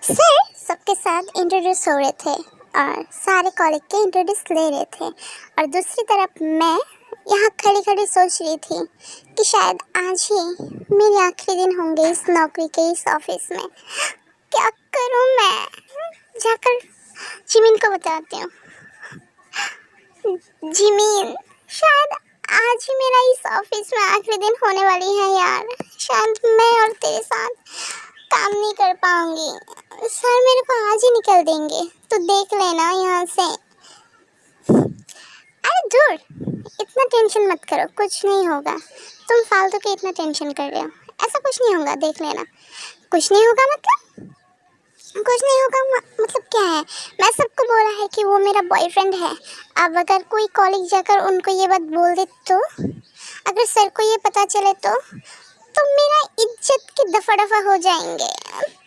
Sir सबके साथ introduce हो रहे थे और सारे कॉलेज के इंट्रोड्यूस ले रहे थे और दूसरी तरफ मैं यहाँ खड़ी खड़ी सोच रही थी कि शायद आज ही मेरे आखिरी दिन होंगे इस नौकरी के, इस ऑफिस में। क्या करूँ मैं? जाकर जिमिन को बताती हूँ। जिमिन, शायद आज ही मेरा इस ऑफिस में आखिरी दिन होने वाली है यार। शायद मैं और तेरे साथ काम नहीं कर पाऊंगी। सर मेरे को आज ही निकल देंगे, तो देख लेना यहाँ से। अरे दूर, इतना टेंशन मत करो, कुछ नहीं होगा। तुम फालतू के इतना टेंशन कर रहे हो, ऐसा कुछ नहीं होगा, देख लेना। कुछ नहीं होगा मतलब? कुछ नहीं होगा मतलब क्या है? मैं सबको बोला है कि वो मेरा बॉयफ्रेंड है। अब अगर कोई कॉलेज जाकर उनको ये बात बोल दे तो, अगर सर को ये पता चले तो मेरा इज्जत के दफा दफा हो जाएंगे।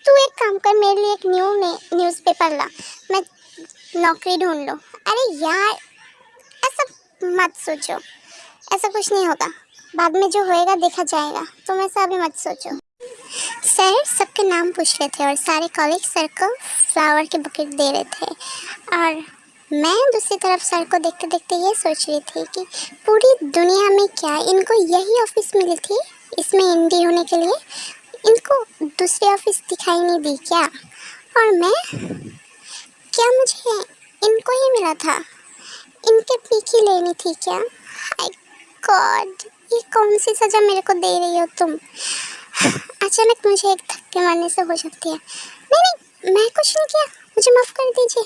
तू एक काम कर, मेरे लिए एक न्यूज़पेपर ला, मैं नौकरी ढूंढ लो। अरे यार ऐसा मत सोचो, ऐसा कुछ नहीं होगा। बाद में जो होएगा देखा जाएगा, तुम ऐसा अभी मत सोचो। सर सबके नाम पूछ रहे थे और सारे कॉलेज सर को फ्लावर के बुके दे रहे थे और मैं दूसरी तरफ सर को देखते देखते ये सोच रही थी कि पूरी दुनिया में क्या इनको यही ऑफिस मिली थी इसमें एमडी होने के लिए? इनको दूसरी ऑफिस दिखाई नहीं दी क्या? और मैं क्या, मुझे इनको ही मिला था? इनके पीछे लेनी थी क्या? हाय गॉड, ये कौन सी सज़ा मेरे को दे रही हो तुम? अचानक मुझे एक धक्के मारने से हो सकती है। नहीं, मैं कुछ नहीं किया, मुझे माफ़ कर दीजिए।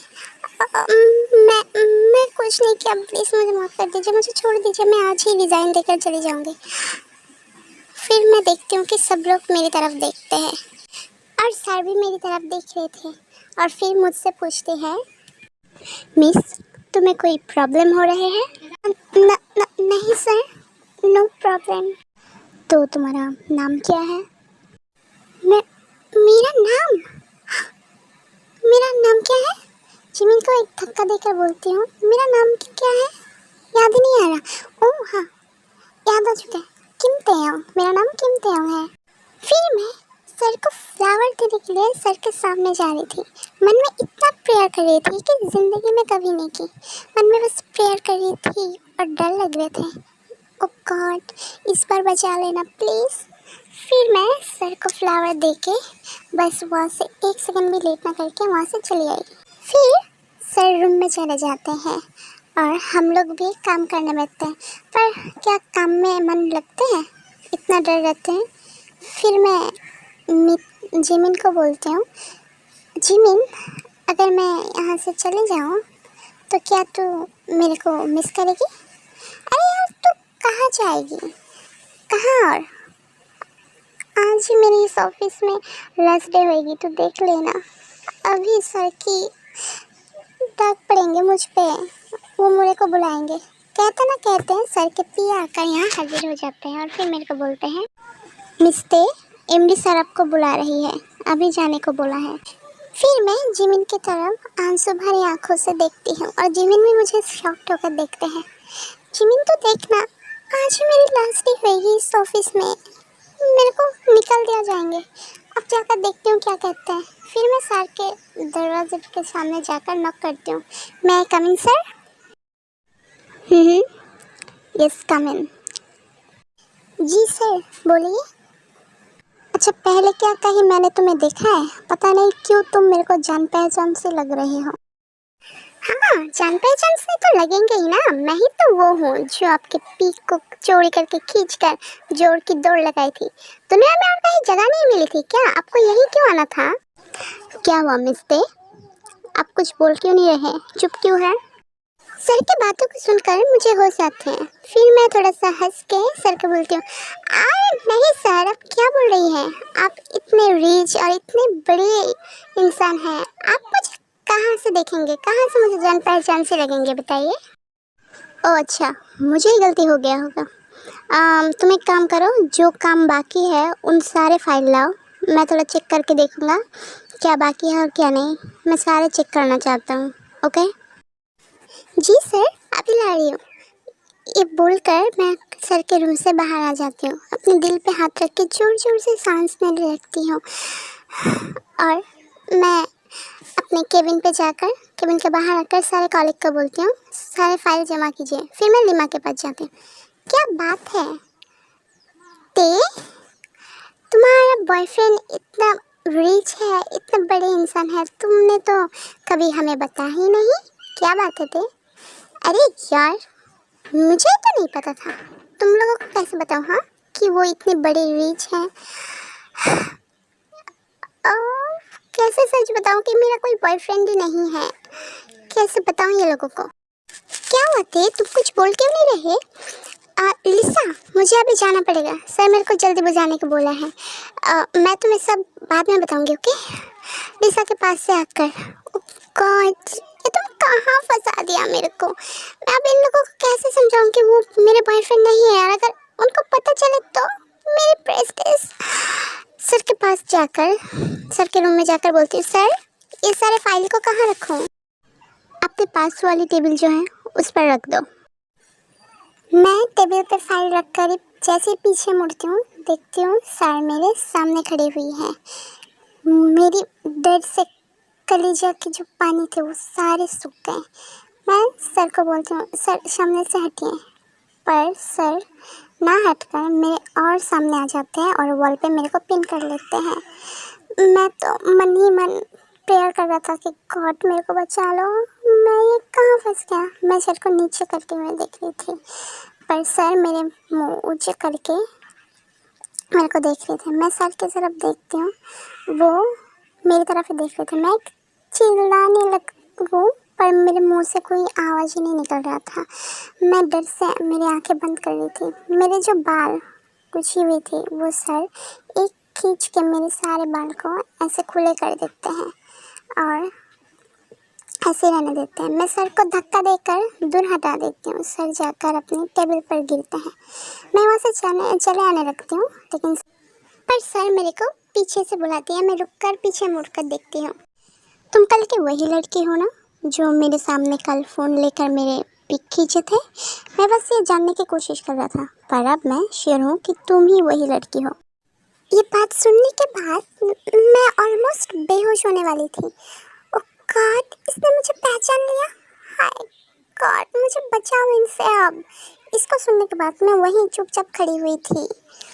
मैं कुछ नहीं किया, प्लीज़ मुझे माफ़ कर दीजिए, मुझे छोड़ दीजिए। मैं आज ही रिज़ाइन देकर चली जाऊंगी। फिर मैं देखती हूँ कि सब लोग मेरी तरफ देखते हैं और सर भी मेरी तरफ देख रहे थे और फिर मुझसे पूछते हैं, मिस तुम्हें कोई प्रॉब्लम हो रहे हैं? नहीं सर, नो प्रॉब्लम। तो तुम्हारा नाम क्या है? मेरा नाम क्या है? जिमिन को एक धक्का देकर बोलती हूँ, मेरा नाम क्या है? याद ही नहीं आ रहा। ओह हाँ, याद आ चुका है, किम तेयोंग। मेरा नाम किम तेयोंग है। फिर मैं सर को फ्लावर देने के लिए सर के सामने जा रही थी। मन में इतना प्रेयर कर रही थी कि ज़िंदगी में कभी नहीं की। मन में बस प्रेयर कर रही थी और डर लग रहे थे। ओ गॉड, इस बार बचा लेना प्लीज़। फिर मैं सर को फ्लावर देके बस वहाँ से एक सेकंड भी लेट ना करके वहाँ से चली आई। फिर सर रूम में चले जाते हैं और हम लोग भी काम करने बैठते हैं। पर क्या काम में मन लगते हैं? इतना डर रहते हैं। फिर मैं जिमिन को बोलती हूँ, जिमिन अगर मैं यहाँ से चले जाऊँ तो क्या तू मेरे को मिस करेगी? अरे यार तू कहाँ जाएगी? कहाँ? और आज ही मेरी इस ऑफिस में लास्ट डे होएगी, तो देख लेना। अभी सर की डांट पड़ेंगे मुझ पे, वो मेरे को बुलाएंगे। कहते हैं सर के पिया आकर यहाँ हाजिर हो जाते हैं और फिर मेरे को बोलते हैं, मिस्ते एमडी सर आपको बुला रही है, अभी जाने को बोला है। फिर मैं जिमिन की तरफ आंसू भरी आंखों से देखती हूँ और जिमिन भी मुझे शॉक्ड होकर देखते हैं। जिमिन तो देखना, आज ही मेरी लास्ट डे होएगी इस ऑफिस में, मेरे को निकल दिया जाएंगे। अब जाकर देखती हूँ क्या कहते हैं। फिर मैं सर के दरवाजे के सामने जाकर नॉक करती हूँ, मैं कम इन सर? यस कम इन। जी सर बोलिए। अच्छा पहले क्या कहीं मैंने तुम्हें देखा है? पता नहीं क्यों तुम मेरे को जान पहचान से लग रहे हो। हाँ, जान पहचान से तो लगेंगे ही ना, मैं ही तो वो हूँ जो आपके पीक को चोरी करके खींचकर जोड़ की दौड़ लगाई थी। दुनिया में और कहीं जगह नहीं मिली थी क्या? आपको यही क्यों आना था? क्या हुआ मिस्ते, आप कुछ बोल क्यों नहीं रहे, चुप क्यों है? सर की बातों को सुनकर मुझे होश आते हैं। फिर मैं थोड़ा सा हंस के सर को बोलती हूँ, नहीं सर, आप क्या बोल रही हैं? आप इतने रिच और इतने बड़े इंसान हैं, आप मुझे कहाँ से देखेंगे, कहाँ से मुझे जान पहचान से लगेंगे, बताइए। ओह अच्छा, मुझे ही गलती हो गया होगा। तुम एक काम करो, जो काम बाकी है उन सारे फाइल लाओ, मैं थोड़ा चेक करके देखूँगा क्या बाकी है और क्या नहीं। मैं सारे चेक करना चाहता हूँ। ओके जी सर, अभी ला रही हूँ। ये बोलकर मैं सर के रूम से बाहर आ जाती हूँ। अपने दिल पे हाथ रख के जोर जोर से सांस लेने लगती हूँ और मैं अपने केबिन पे जाकर, केबिन के बाहर आकर सारे कॉलीग को बोलती हूँ सारे फाइल जमा कीजिए। फिर मैं लिमा के पास जाती हूँ। क्या बात है ते, तुम्हारा बॉयफ्रेंड इतना रिच है, इतने बड़े इंसान है, तुमने तो कभी हमें बताया ही नहीं। क्या बात है ते? अरे यार, मुझे तो नहीं पता था। तुम लोगों को कैसे बताऊँ हाँ कि वो इतने बड़े रिच हैं। और कैसे सच बताऊँ कि मेरा कोई बॉयफ्रेंड ही नहीं है। कैसे बताऊँ ये लोगों को? क्या बात है, तुम कुछ बोल क्यों नहीं रहे? लिसा, मुझे अभी जाना पड़ेगा। सर मेरे को जल्दी बुझाने को बोला है। मैं तुम्हें सब बाद में बताऊंगी, ओके? लिसा के पास से आकर, गॉड, ये तुम कहाँ फंसा दिया मेरे को। मैं अब इन लोगों को कैसे समझाऊं कि वो मेरे बॉयफ्रेंड नहीं है यार। अगर उनको पता चले तो मेरी प्रेस्टीज। सर के पास जाकर, सर के रूम में जाकर बोलती हूँ, सर ये सारे फाइल को कहाँ रखूँ? आपके पास वाली टेबल जो है उस पर रख दो। मैं टेबल पर फाइल रखकर जैसे पीछे मुड़ती हूँ, देखती हूँ सर मेरे सामने खड़ी हुई है। मेरी दर्द से कलेजा के जो पानी थे वो सारे सूख गए। मैं सर को बोलती हूँ, सर सामने से हटिए। पर सर ना हटकर मेरे और सामने आ जाते हैं और वॉल पे मेरे को पिन कर लेते हैं। मैं तो मन ही मन प्रेयर कर रहा था कि गॉड मेरे को बचा लो, मैं ये कहाँ फंस गया। मैं सर को नीचे करते हुए देख रही थी, पर सर मेरे मुंह ऊंचे करके मेरे को देख रहे थे। मैं सर की तरफ देखती हूँ, वो मेरी तरफ ही देख रहे थे। मैं चिल्लाने लगूँ पर मेरे मुंह से कोई आवाज़ ही नहीं निकल रहा था। मैं डर से मेरी आंखें बंद कर रही थी। मेरे जो बाल गुछी हुई थी वो सर एक खींच के मेरे सारे बाल को ऐसे खुले कर देते हैं और ऐसे रहने देते हैं। मैं सर को धक्का देकर दूर हटा देती हूँ। सर जाकर अपनी टेबल पर गिरते हैं। मैं वहाँ से चले आने लगती हूँ, लेकिन पर सर मेरे को पीछे से बुलाती है। मैं रुककर पीछे मुड़कर देखती हूँ। तुम कल की वही लड़की हो ना जो मेरे सामने कल फ़ोन लेकर मेरे पिक खींचे थे? मैं बस ये जानने की कोशिश कर रहा था, पर अब मैं श्योर हूँ कि तुम ही वही लड़की हो। ये बात सुनने के बाद मैं ऑलमोस्ट बेहोश होने वाली थी। ओह गॉड, इसने मुझे पहचान लिया। हाय गॉड, मुझे बचाओ इनसे अब। इसको सुनने के बाद मैं वहीं चुपचाप खड़ी हुई थी।